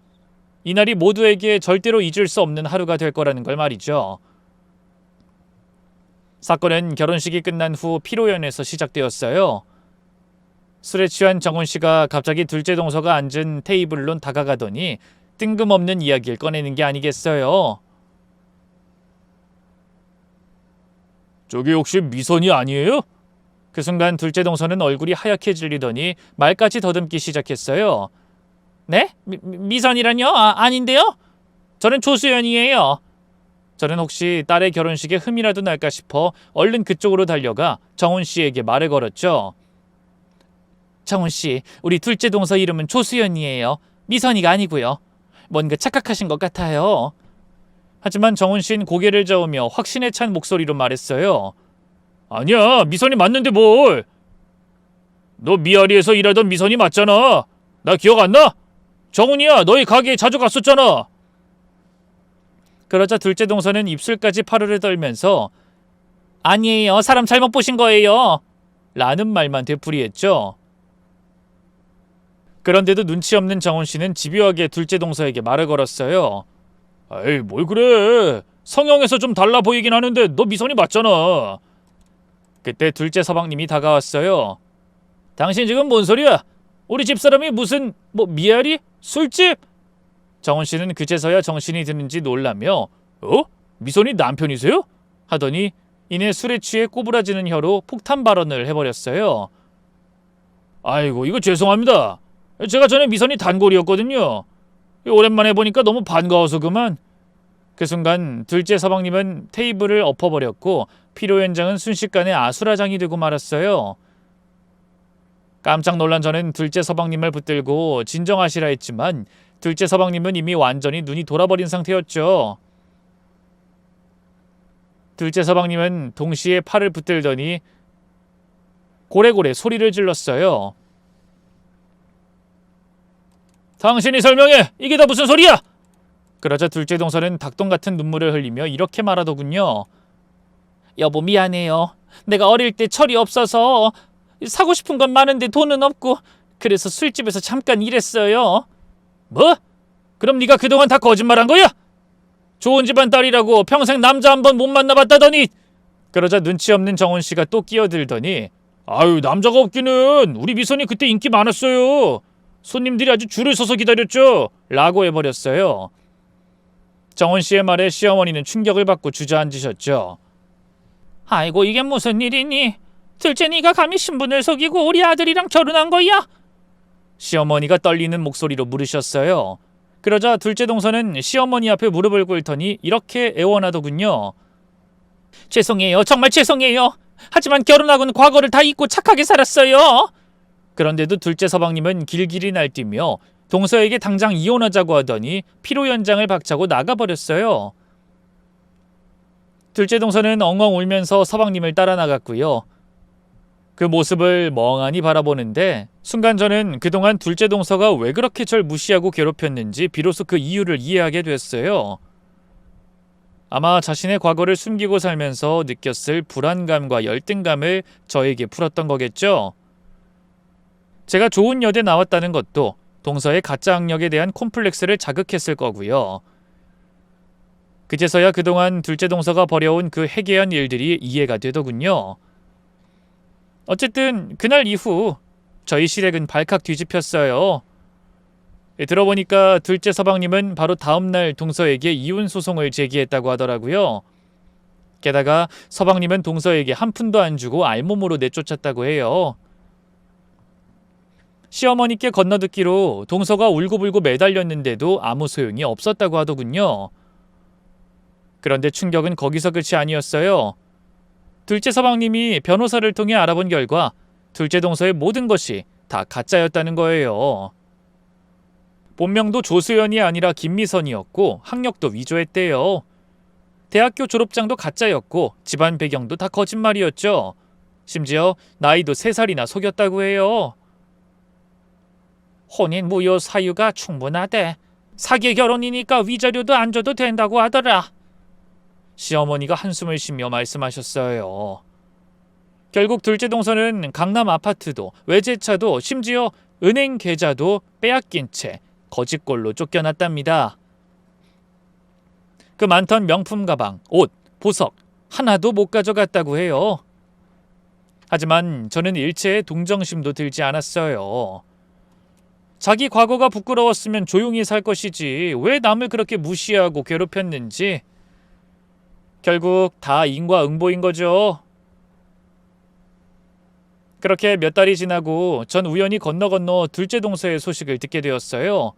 이날이 모두에게 절대로 잊을 수 없는 하루가 될 거라는 걸 말이죠. 사건은 결혼식이 끝난 후 피로연에서 시작되었어요. 술에 취한 정훈 씨가 갑자기 둘째 동서가 앉은 테이블로 다가가더니 뜬금없는 이야기를 꺼내는 게 아니겠어요. 저기 혹시 미선이 아니에요? 그 순간 둘째 동서는 얼굴이 하얗게 질리더니 말까지 더듬기 시작했어요. 네? 미선이란요? 아닌데요? 저는 조수연이에요. 저는 혹시 딸의 결혼식에 흠이라도 날까 싶어 얼른 그쪽으로 달려가 정훈 씨에게 말을 걸었죠. 정훈 씨, 우리 둘째 동서 이름은 조수연이에요. 미선이가 아니고요. 뭔가 착각하신 것 같아요. 하지만 정훈 씨는 고개를 저으며 확신에 찬 목소리로 말했어요. 아니야, 미선이 맞는데 뭘. 너 미아리에서 일하던 미선이 맞잖아. 나 기억 안 나? 정훈이야, 너희 가게에 자주 갔었잖아. 그러자 둘째 동서는 입술까지 파르르 떨면서 아니에요, 사람 잘못 보신 거예요. 라는 말만 되풀이했죠. 그런데도 눈치 없는 정훈 씨는 집요하게 둘째 동서에게 말을 걸었어요. 에이, 뭘 그래. 성형에서 좀 달라 보이긴 하는데 너 미선이 맞잖아. 그때 둘째 서방님이 다가왔어요. 당신 지금 뭔 소리야? 우리 집사람이 무슨 미아리? 술집? 정훈 씨는 그제서야 정신이 드는지 놀라며 미선이 남편이세요? 하더니 이내 술에 취해 꼬부라지는 혀로 폭탄 발언을 해버렸어요. 아이고 이거 죄송합니다. 제가 전에 미선이 단골이었거든요. 오랜만에 보니까 너무 반가워서 그만. 그 순간 둘째 서방님은 테이블을 엎어버렸고 피로 현장은 순식간에 아수라장이 되고 말았어요. 깜짝 놀란 저는 둘째 서방님을 붙들고 진정하시라 했지만 둘째 서방님은 이미 완전히 눈이 돌아버린 상태였죠. 둘째 서방님은 동시에 팔을 붙들더니 고래고래 소리를 질렀어요. 당신이 설명해! 이게 다 무슨 소리야! 그러자 둘째 동서는 닭똥 같은 눈물을 흘리며 이렇게 말하더군요. 여보 미안해요. 내가 어릴 때 철이 없어서 사고 싶은 건 많은데 돈은 없고 그래서 술집에서 잠깐 일했어요. 뭐? 그럼 네가 그동안 다 거짓말한 거야? 좋은 집안 딸이라고 평생 남자 한 번 못 만나봤다더니. 그러자 눈치 없는 정원 씨가 또 끼어들더니 아유 남자가 없기는 우리 미선이 그때 인기 많았어요. 손님들이 아주 줄을 서서 기다렸죠. 라고 해버렸어요. 정원 씨의 말에 시어머니는 충격을 받고 주저앉으셨죠. 아이고 이게 무슨 일이니? 둘째 네가 감히 신분을 속이고 우리 아들이랑 결혼한 거야? 시어머니가 떨리는 목소리로 물으셨어요. 그러자 둘째 동서는 시어머니 앞에 무릎을 꿇더니 이렇게 애원하더군요. 죄송해요. 정말 죄송해요. 하지만 결혼하고는 과거를 다 잊고 착하게 살았어요. 그런데도 둘째 서방님은 길길이 날뛰며 동서에게 당장 이혼하자고 하더니 피로 연장을 박차고 나가버렸어요. 둘째 동서는 엉엉 울면서 서방님을 따라 나갔고요. 그 모습을 멍하니 바라보는데 순간 저는 그동안 둘째 동서가 왜 그렇게 절 무시하고 괴롭혔는지 비로소 그 이유를 이해하게 됐어요. 아마 자신의 과거를 숨기고 살면서 느꼈을 불안감과 열등감을 저에게 풀었던 거겠죠. 제가 좋은 여대 나왔다는 것도 동서의 가짜 학력에 대한 콤플렉스를 자극했을 거고요. 그제서야 그동안 둘째 동서가 벌여온 그 해괴한 일들이 이해가 되더군요. 어쨌든 그날 이후 저희 시댁은 발칵 뒤집혔어요. 들어보니까 둘째 서방님은 바로 다음날 동서에게 이혼 소송을 제기했다고 하더라고요. 게다가 서방님은 동서에게 한 푼도 안 주고 알몸으로 내쫓았다고 해요. 시어머니께 건너듣기로 동서가 울고불고 매달렸는데도 아무 소용이 없었다고 하더군요. 그런데 충격은 거기서 끝이 아니었어요. 둘째 서방님이 변호사를 통해 알아본 결과 둘째 동서의 모든 것이 다 가짜였다는 거예요. 본명도 조수연이 아니라 김미선이었고 학력도 위조했대요. 대학교 졸업장도 가짜였고 집안 배경도 다 거짓말이었죠. 심지어 나이도 3살이나 속였다고 해요. 혼인 무효 사유가 충분하대. 사기 결혼이니까 위자료도 안 줘도 된다고 하더라. 시어머니가 한숨을 쉬며 말씀하셨어요. 결국 둘째 동서는 강남 아파트도 외제차도 심지어 은행 계좌도 빼앗긴 채 거짓골로 쫓겨났답니다. 그 많던 명품 가방, 옷, 보석 하나도 못 가져갔다고 해요. 하지만 저는 일체의 동정심도 들지 않았어요. 자기 과거가 부끄러웠으면 조용히 살 것이지 왜 남을 그렇게 무시하고 괴롭혔는지. 결국 다 인과응보인 거죠. 그렇게 몇 달이 지나고 전 우연히 건너 둘째 동서의 소식을 듣게 되었어요.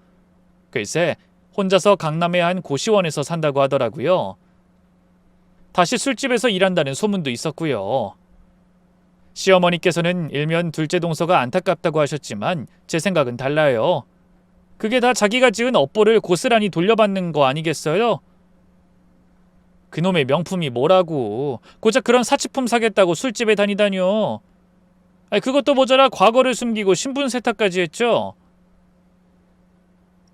글쎄 혼자서 강남의 한 고시원에서 산다고 하더라고요. 다시 술집에서 일한다는 소문도 있었고요. 시어머니께서는 일면 둘째 동서가 안타깝다고 하셨지만 제 생각은 달라요. 그게 다 자기가 지은 업보를 고스란히 돌려받는 거 아니겠어요? 그놈의 명품이 뭐라고 고작 그런 사치품 사겠다고 술집에 다니다뇨. 그것도 모자라 과거를 숨기고 신분 세탁까지 했죠.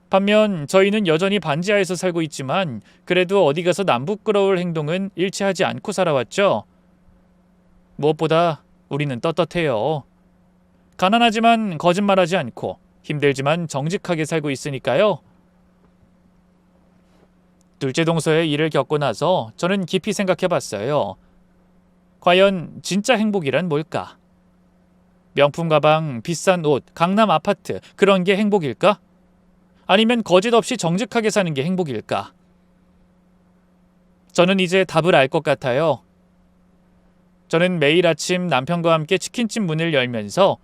반면 저희는 여전히 반지하에서 살고 있지만 그래도 어디 가서 남 부끄러울 행동은 일체 하지 않고 살아왔죠. 무엇보다 우리는 떳떳해요. 가난하지만 거짓말하지 않고 힘들지만 정직하게 살고 있으니까요. 둘째 동서의 일을 겪고 나서 저는 깊이 생각해봤어요. 과연 진짜 행복이란 뭘까? 명품 가방, 비싼 옷, 강남 아파트 그런 게 행복일까? 아니면 거짓 없이 정직하게 사는 게 행복일까? 저는 이제 답을 알 것 같아요. 저는 매일 아침 남편과 함께 치킨집 문을 열면서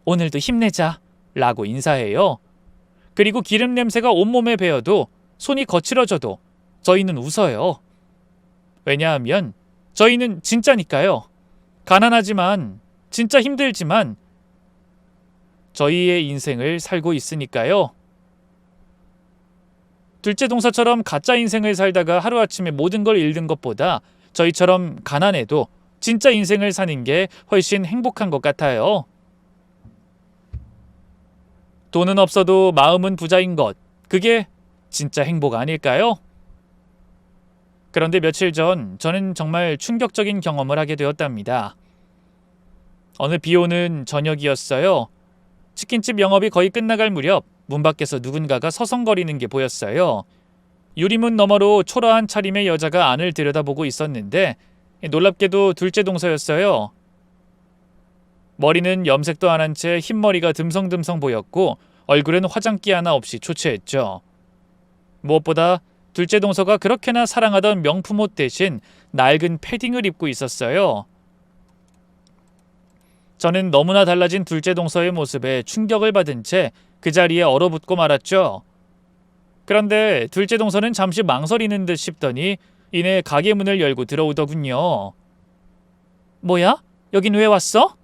오늘도 힘내자 라고 인사해요. 그리고 기름 냄새가 온몸에 배어도 손이 거칠어져도 저희는 웃어요. 왜냐하면 저희는 진짜니까요. 가난하지만 진짜 힘들지만 저희의 인생을 살고 있으니까요. 둘째 동서처럼 가짜 인생을 살다가 하루아침에 모든 걸 잃는 것보다 저희처럼 가난해도 진짜 인생을 사는 게 훨씬 행복한 것 같아요. 돈은 없어도 마음은 부자인 것, 그게 진짜 행복 아닐까요? 그런데 며칠 전 저는 정말 충격적인 경험을 하게 되었답니다. 어느 비 오는 저녁이었어요. 치킨집 영업이 거의 끝나갈 무렵 문 밖에서 누군가가 서성거리는 게 보였어요. 유리문 너머로 초라한 차림의 여자가 안을 들여다보고 있었는데 놀랍게도 둘째 동서였어요. 머리는 염색도 안 한 채 흰머리가 듬성듬성 보였고 얼굴은 화장기 하나 없이 초췌했죠. 무엇보다 둘째 동서가 그렇게나 사랑하던 명품 옷 대신 낡은 패딩을 입고 있었어요. 저는 너무나 달라진 둘째 동서의 모습에 충격을 받은 채 그 자리에 얼어붙고 말았죠. 그런데 둘째 동서는 잠시 망설이는 듯 싶더니 이내 가게 문을 열고 들어오더군요. 뭐야? 여긴 왜 왔어?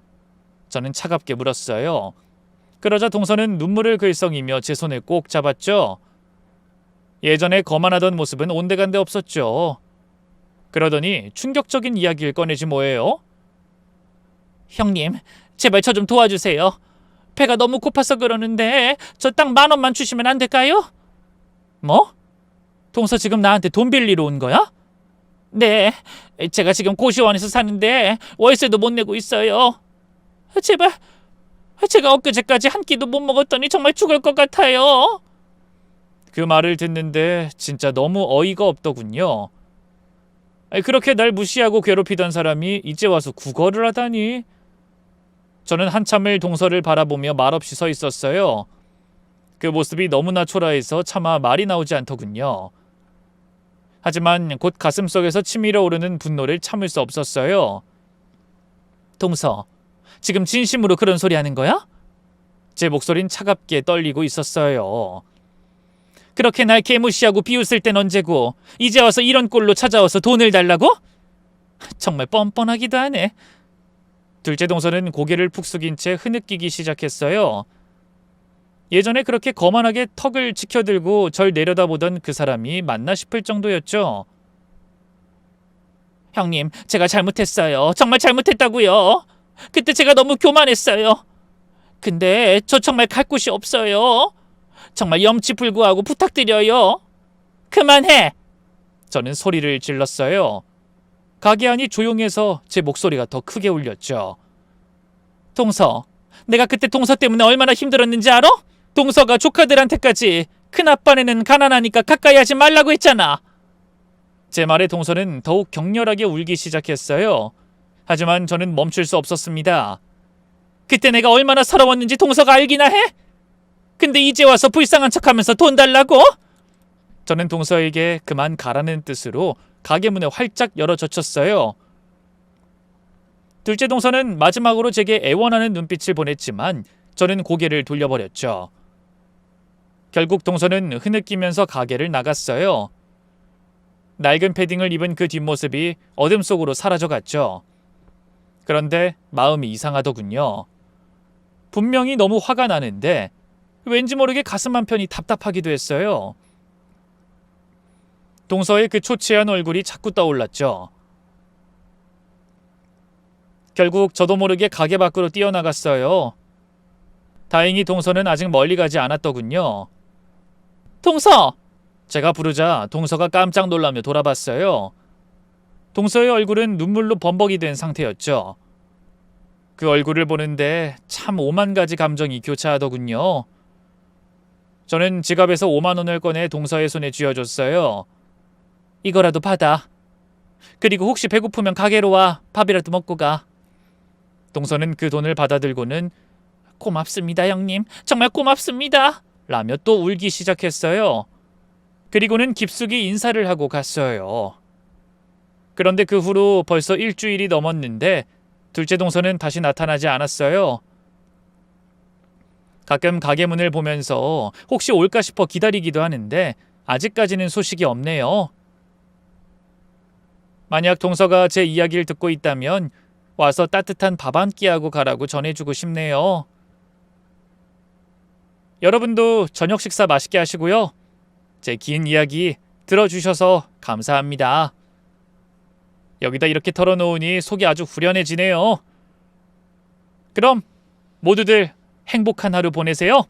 저는 차갑게 물었어요. 그러자 동서는 눈물을 글썽이며 제 손을 꼭 잡았죠. 예전에 거만하던 모습은 온데간데 없었죠. 그러더니 충격적인 이야기를 꺼내지 뭐예요? 형님, 제발 저 좀 도와주세요. 배가 너무 고파서 그러는데 저 딱 10,000원만 주시면 안 될까요? 뭐? 동서 지금 나한테 돈 빌리러 온 거야? 네, 제가 지금 고시원에서 사는데 월세도 못 내고 있어요. 제발, 제가 엊그제까지 한 끼도 못 먹었더니 정말 죽을 것 같아요. 그 말을 듣는데 진짜 너무 어이가 없더군요. 그렇게 날 무시하고 괴롭히던 사람이 이제 와서 구걸을 하다니. 저는 한참을 동서를 바라보며 말없이 서 있었어요. 그 모습이 너무나 초라해서 차마 말이 나오지 않더군요. 하지만 곧 가슴속에서 치밀어 오르는 분노를 참을 수 없었어요. 동서, 지금 진심으로 그런 소리 하는 거야? 제 목소린 차갑게 떨리고 있었어요. 그렇게 날 개무시하고 비웃을 땐 언제고 이제 와서 이런 꼴로 찾아와서 돈을 달라고? 정말 뻔뻔하기도 하네. 둘째 동서는 고개를 푹 숙인 채 흐느끼기 시작했어요. 예전에 그렇게 거만하게 턱을 치켜들고 절 내려다보던 그 사람이 맞나 싶을 정도였죠. 형님, 제가 잘못했어요. 정말 잘못했다고요. 그때 제가 너무 교만했어요. 근데 저 정말 갈 곳이 없어요. 정말 염치불구하고 부탁드려요. 그만해! 저는 소리를 질렀어요. 가게 안이 조용해서 제 목소리가 더 크게 울렸죠. 동서, 내가 그때 동서 때문에 얼마나 힘들었는지 알아? 동서가 조카들한테까지 큰아빠네는 가난하니까 가까이 하지 말라고 했잖아. 제 말에 동서는 더욱 격렬하게 울기 시작했어요. 하지만 저는 멈출 수 없었습니다. 그때 내가 얼마나 서러웠는지 동서가 알기나 해? 근데 이제 와서 불쌍한 척하면서 돈 달라고? 저는 동서에게 그만 가라는 뜻으로 가게 문을 활짝 열어젖혔어요. 둘째 동서는 마지막으로 제게 애원하는 눈빛을 보냈지만 저는 고개를 돌려버렸죠. 결국 동서는 흐느끼면서 가게를 나갔어요. 낡은 패딩을 입은 그 뒷모습이 어둠 속으로 사라져갔죠. 그런데 마음이 이상하더군요. 분명히 너무 화가 나는데 왠지 모르게 가슴 한편이 답답하기도 했어요. 동서의 그 초췌한 얼굴이 자꾸 떠올랐죠. 결국 저도 모르게 가게 밖으로 뛰어나갔어요. 다행히 동서는 아직 멀리 가지 않았더군요. 동서! 제가 부르자 동서가 깜짝 놀라며 돌아봤어요. 동서의 얼굴은 눈물로 범벅이 된 상태였죠. 그 얼굴을 보는데 참 오만 가지 감정이 교차하더군요. 저는 지갑에서 5만 원을 꺼내 동서의 손에 쥐어줬어요. 이거라도 받아. 그리고 혹시 배고프면 가게로 와. 밥이라도 먹고 가. 동서는 그 돈을 받아들고는 고맙습니다, 형님. 정말 고맙습니다. 라며 또 울기 시작했어요. 그리고는 깊숙이 인사를 하고 갔어요. 그런데 그 후로 벌써 일주일이 넘었는데 둘째 동서는 다시 나타나지 않았어요. 가끔 가게 문을 보면서 혹시 올까 싶어 기다리기도 하는데 아직까지는 소식이 없네요. 만약 동서가 제 이야기를 듣고 있다면 와서 따뜻한 밥 한 끼 하고 가라고 전해주고 싶네요. 여러분도 저녁 식사 맛있게 하시고요. 제 긴 이야기 들어주셔서 감사합니다. 여기다 이렇게 털어놓으니 속이 아주 후련해지네요. 그럼 모두들 행복한 하루 보내세요.